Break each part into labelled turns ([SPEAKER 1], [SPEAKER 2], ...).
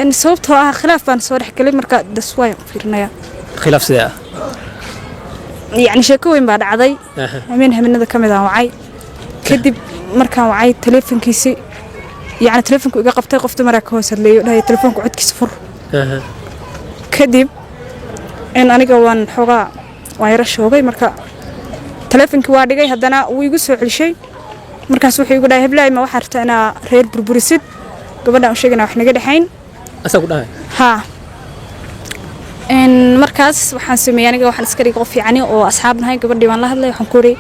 [SPEAKER 1] إن صوبته خلاف بان صورح كلمة مركا دسواي فيرنايا
[SPEAKER 2] khilaaf sidee ah
[SPEAKER 1] يعني شكوين بعد عضي منها من هذا كم إذا وعي كدب مركا وعي تليفون كيسي يعني تليفونك إذا قفت مرة هوس اللي هي تليفونك عد كيسفر كدب إن أنا جوان حقا ويرش هوجي مركا تليفونك وادي جاي هدنا ويجوز على شيء مركا سوحي يقول هاي بلاي ما وحرت أنا رير بربوريسيد قبلنا وشيء وإحنا قاعد الحين
[SPEAKER 2] asaga dhahay
[SPEAKER 1] ها إن مركز وحن سمياني جو وحن سكري قف يعني وأصحابنا هاي قبل ديوان الله هلا وحن كوري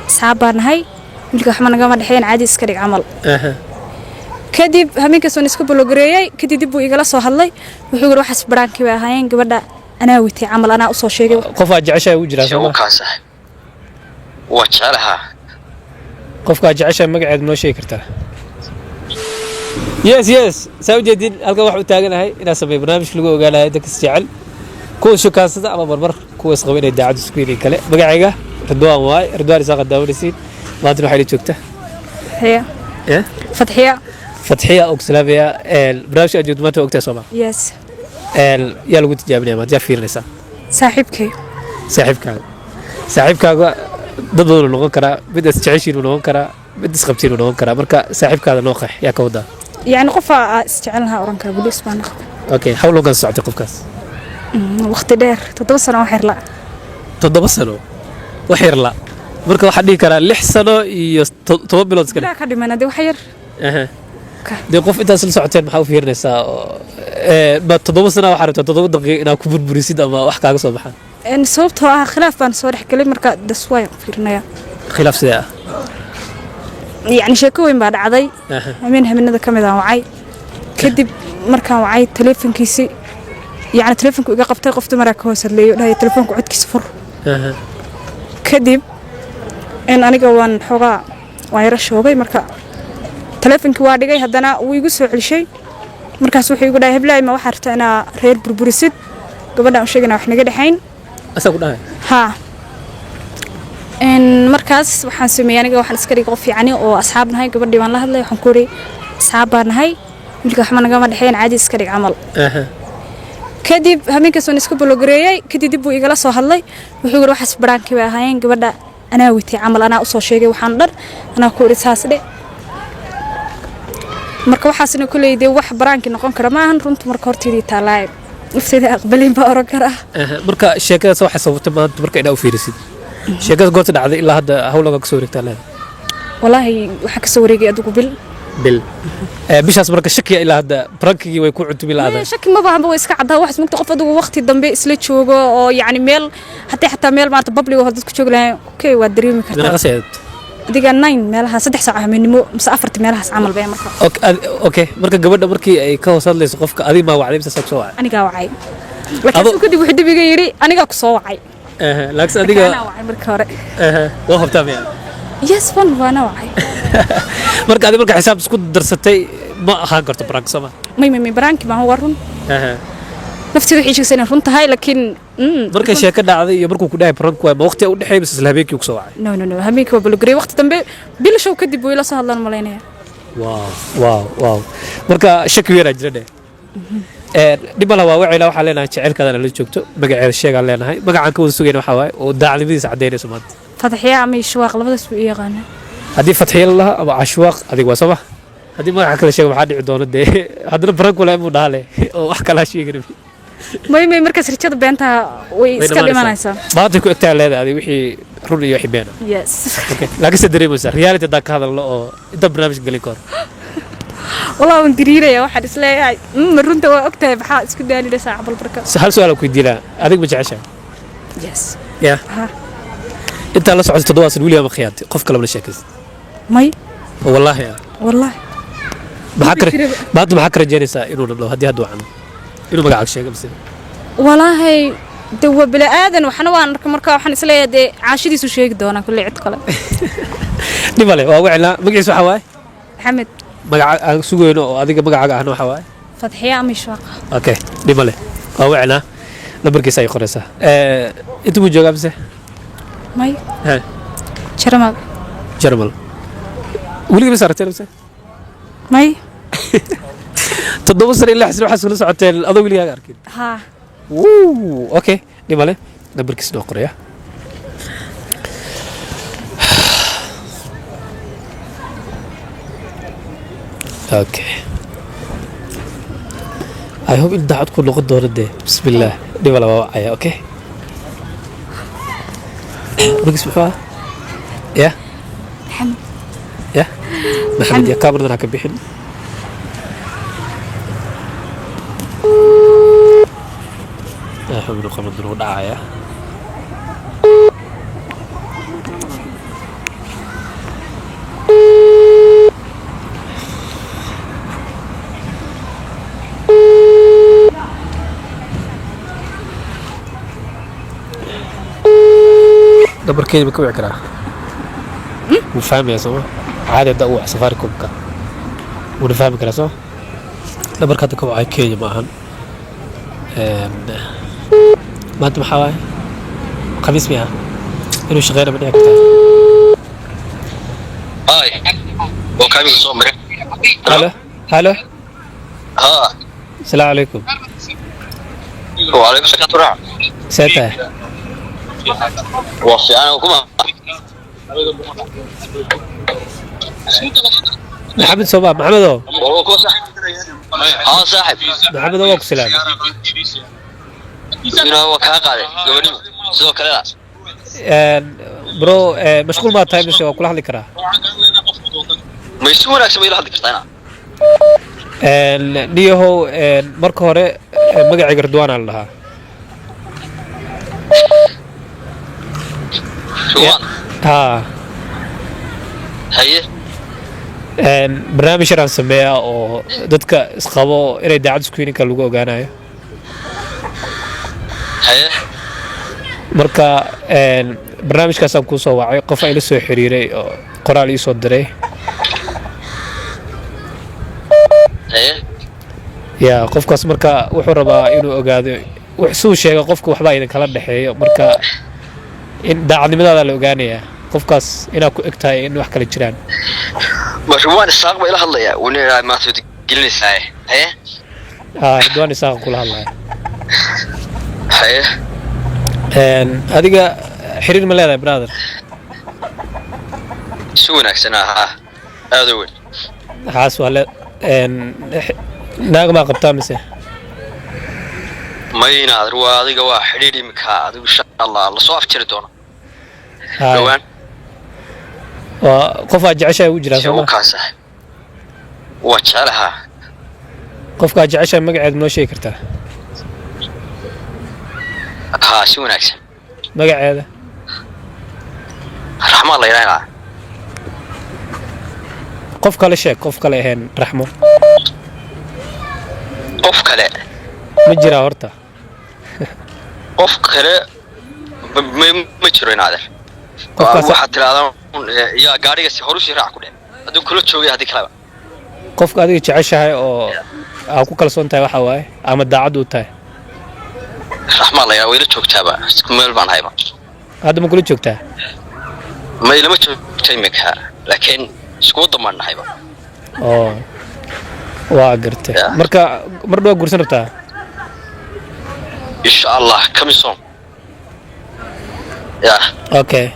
[SPEAKER 1] أصحابنا هاي يلقى حنا جامد الحين عادي سكري عمل كدب همين كسون يسكب لوجرياي كدب ويجلس وهلاي وحجر واحد برانكي وهاين قبل أنا ويتي عمل أنا أصلا شيء
[SPEAKER 2] qofaa jeceshahay u jiraa
[SPEAKER 3] شو كاسح وجهها
[SPEAKER 2] qofkaa jeceshahay magaceed noo sheegi kartaa yes saa u jeedin halka wax u taaganahay inaan sameeyo barnaamij lagu ogaanayo dadka is jecel kuwa shukaansada ama barbar kuwa is qaba inay daacad isku yihiin kale magacayga Ridwaan waay Ridwaan isaga daawanaysiin maanta waxay la joogtaa
[SPEAKER 1] هي فتحية
[SPEAKER 2] Fatxiya oo salaamaya barnaamijka aad maanta ogtaa Soomaa
[SPEAKER 1] يس
[SPEAKER 2] yaa lagu tijaabinaya maanta fiirinaysa
[SPEAKER 1] صاحبك
[SPEAKER 2] saaxiibkaaga dad badan noqon kara mid is jeceshiin noqon kara mid is qabtiin noqon kara marka saaxiibkaaga noo qeex yaa ka wada
[SPEAKER 1] يعني قفا استعلنها أورانك بوليس ما نخ
[SPEAKER 2] okay how long kan socotay qofkaas
[SPEAKER 1] وقت دير تتوصل وحير لا
[SPEAKER 2] 7 sano wax yar la marka waxa dhihi kara 6 sano iyo 7 bilood iska
[SPEAKER 1] لا كدي من هذا وحير
[SPEAKER 2] dee qof intaas la socoteen maxaa u fiirinaysaa ba 7 sano waxa rabtaa 7 daqiiqo inaad ku burburisid ama wax kaaga soo baxaan
[SPEAKER 1] إن صوبته خلاف بان صورح كلمة مركا دسواي فيرنايا
[SPEAKER 2] khilaaf sidee ah
[SPEAKER 1] يعني شكوين بعد عضي منها من هذا كم إذا وعي كدب مركا وعي تليفون كيسي يعني تليفونك إذا قفت مرة هوس اللي هي تليفونك عد كيسفر كدب إن أنا جوان حقا ويرش هوجي مركا تليفونك وادي جاي هدنا ويجوز على شيء مركا سوحي يقول هاي بلاي ما وحرت أنا رير بربوريسيد قبلنا وشيء وإحنا قاعد الحين
[SPEAKER 2] asagu dhahay
[SPEAKER 1] ها إن مركز وحن سمياني جو وحن سكري قف يعني وأصحابنا هاي قبل ديوان الله هلا وحن كوري أصحابنا هاي يلقى حنا جامد الحين عادي سكري عمل كدب همين كسون يسكب لوجرياي كدب ويجلس وهلاي وحجر واحد برانكي وهاين قبل أنا ويتي عمل أنا أصلا شيء وحن در أنا كوري ساسدي مركب حاسين كل يدي واحد برانكي نقول كرمان رنت مركب تيجي تلاعب نفسي أقبلين بأوركرة
[SPEAKER 2] marka sheekadaas waxa sababtay maanta marka inaad u fiirisid sheekada goorta dhacday ilaa hadda hawlaga ka soo wareegtaa leedahay
[SPEAKER 1] والله وحكي سوريجي أدوك
[SPEAKER 2] bil bishaas marka shakiya ilaa hadda brankigi way ku cuntubi laada
[SPEAKER 1] شك ما بهم بويس كعدا واحد ممكن تقف أدوك وقت الدنبي إسلي تشوجو أو يعني ميل حتى ميل ما تببلي وهذا تشوج له أوكي ودريم كذا ديجا 9 ميلها 6 ساعة من مو مسافرت ميلها عمل بيا مرة
[SPEAKER 2] اوكي marka gabadha markii ay ka hoosadlayso qofka adiga ma wacday mise soo wacay
[SPEAKER 1] aniga wacay laakiin kadib wuxuu dibiga yiri aniga ku soo wacay
[SPEAKER 2] laakiin adiga
[SPEAKER 1] ana wacay marka hore
[SPEAKER 2] waa habtaa miya
[SPEAKER 1] yes fun waana wacay
[SPEAKER 2] marka adiga marka xisaab isku darsatay ma ahaan karto brank sama
[SPEAKER 1] may brank ma huwa run naftii wixii sheegayna run tahay laakiin
[SPEAKER 2] marka sheeka dhacday iyo markuu ku dhahay brank waa waqti u dhaxay bis isla habeenkii ku soo wacay
[SPEAKER 1] no habeenkii waa bulgari waqti dambe bil show kadib way la soo hadlaan maleynaya
[SPEAKER 2] wow marka shaki weera jirade dibala waa wacayla waxa leenahay jecelkaadana la joogto magaceeda sheegaan leenahay magacan ka wada sugayna waxa waay oo daacadnimadiisa cadeynayso maanta
[SPEAKER 1] fatxiya ama ishwaaq labadaas buu yaqaan
[SPEAKER 2] hadii fatxiya la ama ashwaaq adiga waa sabah hadii magaca kala sheego waxa dhici doona de hadana brank wala mu dhaale oo wax kala sheegay
[SPEAKER 1] may markaas rajada beenta way iska dhimanaysaa
[SPEAKER 2] maanta ku egtaa leedahay wixii run iyo wixii been
[SPEAKER 1] yes
[SPEAKER 2] okay laakiin se dareemaysa reality da ka hadalno oo inta barnaamij galin karo
[SPEAKER 1] والله وندريريا واحد إسلاي مرنت وقتها بحال اسكو داني لساعة بالبركة
[SPEAKER 2] هل سؤالك يديلا هذيك بجعشة
[SPEAKER 1] يس
[SPEAKER 2] يا انت لا سعودي تدواصل ويليام خياتي قف كلام لشاكس
[SPEAKER 1] ماي
[SPEAKER 2] والله يا
[SPEAKER 1] والله
[SPEAKER 2] بعد ما حكر جيريسا انو نبلو هدي هدو عنه انو مقعك شيء قبل
[SPEAKER 1] والله دو بلا آذن وحنا وان مركا وحنا إسلاي دي عاشدي سو شيك دونا كل عد قلب
[SPEAKER 2] نبالي واوعنا مقعيسو حواي
[SPEAKER 1] حمد
[SPEAKER 2] magaca aan sugayno oo adiga magacaaga ahna waxa waay
[SPEAKER 1] Fatxiya ama Ishwaaq
[SPEAKER 2] okay dhimale waa wacna numberkiisa ay qoraysaa inta uu joogaa mise
[SPEAKER 1] may
[SPEAKER 2] ha
[SPEAKER 1] Jarmal
[SPEAKER 2] waliga ma saartay mise
[SPEAKER 1] may
[SPEAKER 2] تضرب سنة إلا حسنا حسنا ساعتين أضوي لي أركين
[SPEAKER 1] ها
[SPEAKER 2] أوكي دي ماله نبرك سنو قرية أوكي I hope إن دعوت كل لغة دور دي بسم الله دي ولا وعي أوكي رقص بحوا يا
[SPEAKER 1] محمد
[SPEAKER 2] يا محمد يا كاميرا راكب بيحن حبنا قمنا نروح دعاية دبر كيني بكوع كرا وفهم يا سما عادي دقوا سفاركم كا ونفهم كرا سما دبر كاتو كوع كيني معهن ما أنت محاوي خميس بيها إنه شغالة من هيك
[SPEAKER 3] هاي وكامل صومري
[SPEAKER 2] هلا هلا
[SPEAKER 3] ها
[SPEAKER 2] السلام عليكم
[SPEAKER 3] وعليكم السلام ورحمة
[SPEAKER 2] ساتة
[SPEAKER 3] وفي أنا وكما
[SPEAKER 2] محمد صباح محمد هو
[SPEAKER 3] وكما صاحب ها صاحب
[SPEAKER 2] محمد هو سلام
[SPEAKER 3] إنه هو كان قاعد قبل سوى كلا
[SPEAKER 2] برو مشغول ما تايم نسوي كل حد يكره
[SPEAKER 3] ما يسوون أكسب إلى هذيك السنة
[SPEAKER 2] نيهو مرك هوري مقع قردوان الله
[SPEAKER 3] شوان
[SPEAKER 2] ها
[SPEAKER 3] هي
[SPEAKER 2] barnaamij aan sameeyaa oo dadka isqabo inay daacad screeninka lagu ogaanayo
[SPEAKER 3] هي
[SPEAKER 2] marka barnaamijkaas aan ku soo wacay qof ay la soo xiriiray oo qoraal ii soo diray
[SPEAKER 3] هي
[SPEAKER 2] ya qofkaas marka wuxuu rabaa inuu ogaado wuxuu sheegay qofka waxba idin kala dhaxeeyo marka in daacadnimadaada la ogaanayaa qofkaas inaad ku egtahay in wax kala jiraan
[SPEAKER 3] مشروان الساق إلى هلا يا وني ما تقولني ساي هي
[SPEAKER 2] ridwaan isaaq kula hadlaya
[SPEAKER 3] هي
[SPEAKER 2] adiga xiriir ma leedahay brother
[SPEAKER 3] سوون أكسنا ها هذا وين
[SPEAKER 2] xaas waa le naag maa qabtaa mise
[SPEAKER 3] ما ينادر وهذا جوا حريري مكها هذا إن شاء الله الله صاف تردونه لوين
[SPEAKER 2] waa qof aad jeceshahay u jiraa
[SPEAKER 3] سووا
[SPEAKER 2] sooma
[SPEAKER 3] كاسة وشالها
[SPEAKER 2] qofka aad jeceshahay magaceeda noo sheegi kartaa
[SPEAKER 3] ها سوون أكسن
[SPEAKER 2] magaceeda
[SPEAKER 3] رحمة الله يرحمه
[SPEAKER 2] qof kale sheeg qof kale ahayn raxmo
[SPEAKER 3] قف كلا
[SPEAKER 2] ma jiraa horta
[SPEAKER 3] قف كلا ما تشرين هذا
[SPEAKER 2] qofkaas
[SPEAKER 3] واحد هذا يا قاري هروش يراع كله هذا كله تشوي هذيك كلام
[SPEAKER 2] qofka adiga jeceshahay oo aad ku kalsoon tahay waxa waaye ama daacad u tahay
[SPEAKER 3] رحمة الله يا ويلك شوك تابع كمل بان هاي
[SPEAKER 2] hadda ma kula joogtaa
[SPEAKER 3] ما يلمس تيمك لكن سكوت ضمان هاي
[SPEAKER 2] oo waa gartay
[SPEAKER 3] Yeah.
[SPEAKER 2] marka mar dhow guursan rabtaa
[SPEAKER 3] إن شاء الله كم يصوم يا
[SPEAKER 2] okay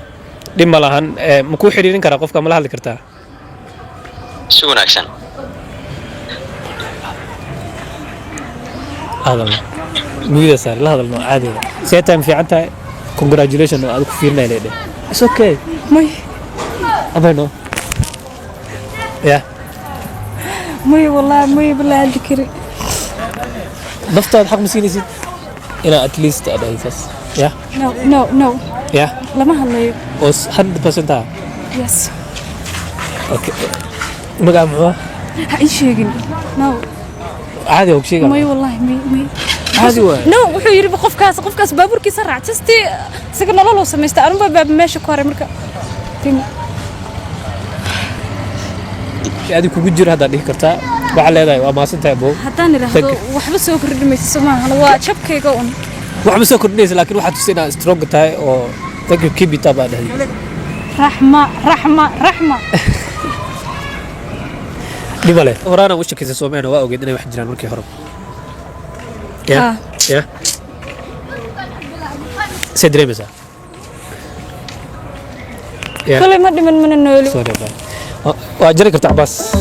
[SPEAKER 2] dhib ma lahan ma kuu xiriirin karaa qofka ma la hadli kartaa
[SPEAKER 3] سوون أكسن
[SPEAKER 2] hadalno muyida saar la hadalno caadiga see time fiican tahay congratulation oo aad ku fiirnay leedahay it's okay
[SPEAKER 1] may
[SPEAKER 2] abano ya
[SPEAKER 1] may wallahi may bilaa hadli kari
[SPEAKER 2] naftaada xaq ma siinaysid inaa at least aad haysaas ya
[SPEAKER 1] no
[SPEAKER 2] ya
[SPEAKER 1] lama hadlayo
[SPEAKER 2] oo 100% ah
[SPEAKER 1] yes
[SPEAKER 2] okay magaca muxuu
[SPEAKER 1] ha ii sheegin no
[SPEAKER 2] caadi oo sheega
[SPEAKER 1] may wallahi may
[SPEAKER 2] caadi waa
[SPEAKER 1] no wuxuu yiri qofkaas baaburkiisa raacasti isaga nolol oo sameystay anuma baab meesha ku haray marka
[SPEAKER 2] adi kugu jiro haddaad dhihi kartaa waxaa leedahay waa maasantahay boog
[SPEAKER 1] haddaan idhaahdo waxba soo kordhimaysa maahan waa jabkayga un
[SPEAKER 2] waxba soo kordhinaysa laakiin waxaad tusay inaad strong tahay oo thank you keep it up aad dhahday
[SPEAKER 1] raxma
[SPEAKER 2] دبله ورانا وش كذا سومين واوجد انا واحد جيران مركي هرب يا سيدري مسا
[SPEAKER 1] كل ما دي من النولي
[SPEAKER 2] واجري كرت عباس